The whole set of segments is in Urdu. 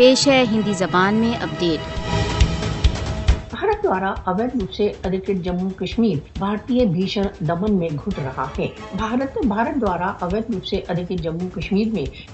پیش ہے ہندی زبان میں اپڈیٹ۔ بھارت دوارا اویدھ روپ سے ادھکت جموں کشمیر بھارتی بھیشن دمن میں گھٹ رہا ہے۔ بھارت دوارا اویدھ روپ سے ادھکت جموں کشمیر میں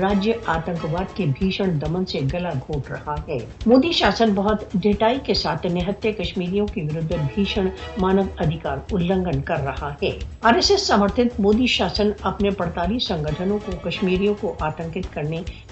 راجیہ آتنکواد کے بھیشن دمن سے گلا گھونٹ رہا ہے۔ مودی شاسن بہت ڈٹائی کے ساتھ نہتے کشمیریوں کے ورد بھیشن مانو ادھیکار النگھن کر رہا ہے۔ RSS سمرتھت مودی شاسن اپنے 48 سنگھنوں کو کشمیریوں کو آتنکت کرنے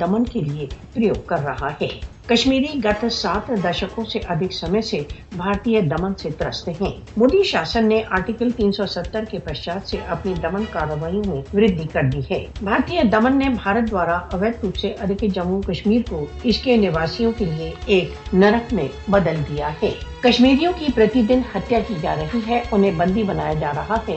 دمن کے لیے پریوگ کر رہا ہے۔ کشمیری گت 7 دشکوں سے ادھک سمے سے بھارتی دمن سے ترست ہیں۔ مودی شاسن نے آرٹیکل 370 کے پشچات سے اپنی دمن کارروائیوں میں وردھی کر دی ہے۔ بھارتی دمن نے بھارت دوارا اویدھ روپ سے ادھکت جموں کشمیر کو اس کے نواسیوں کے لیے ایک نرک میں بدل دیا ہے۔ کشمیریوں کی پرتی دن ہتیا کی جا رہی ہے، انہیں بندی بنایا جا رہا ہے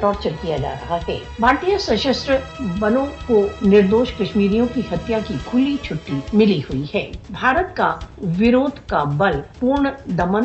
ٹارچر کیا جا رہا ہے۔ بھارتی سشستر بلوں کو نردوش کشمیریوں کی ہتیا کی کھلی چھٹی ملی ہوئی ہے۔ بھارت کا ورودھ کا بل پورن دمن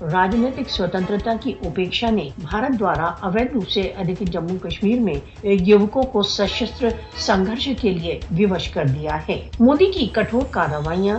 راجنیتک سوتنترتا کی اپیکشا نے بھارت دوارا اویدھ روپ سے ادھکت جموں کشمیر میں یوکوں کو سشستر سنگھرش کے لیے ووش کر دیا ہے۔ مودی کی کٹھور کارروائیاں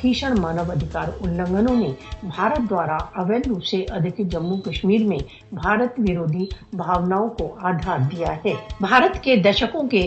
بھیشن مانو ادھیکار النگھنوں نے بھارت دوارا اویدھ روپ سے ادھکت جموں کشمیر میں بھارت ورودھی بھاوناؤں کو آدھار دیا ہے۔ بھارت کے دشکوں کے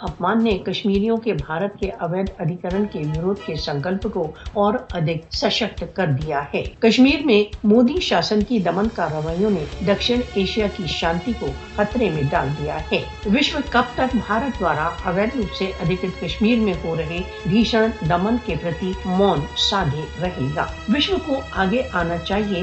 اپمان نے کشمیریوں کے بھارت کے اویدھ ادھیکرن کے ورودھ کے سنکلپ کو اور ادھک سشکت کر دیا ہے۔ کشمیر میں مودی شاسن کی دمن کارروائیوں نے دکشن ایشیا کی شانتی کو خطرے میں ڈال دیا ہے۔ وشو کب تک بھارت دوارا اویدھ روپ سے ادھکت کشمیر میں ہو رہے بھیشن دمن کے پرتی مون سادھے رہے گا۔ وشو کو آگے آنا چاہیے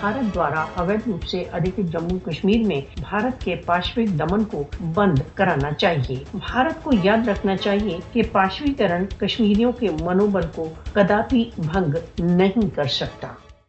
بھارت دوارا اویدھ روپ سے ادھکت جموں کشمیر میں بھارت کے پاشوک دمن کو بند کرانا چاہیے۔ بھارت کو یاد رکھنا چاہیے کہ پاشویکرن کشمیریوں کے منوبل کو کداپی بھنگ نہیں کر سکتا۔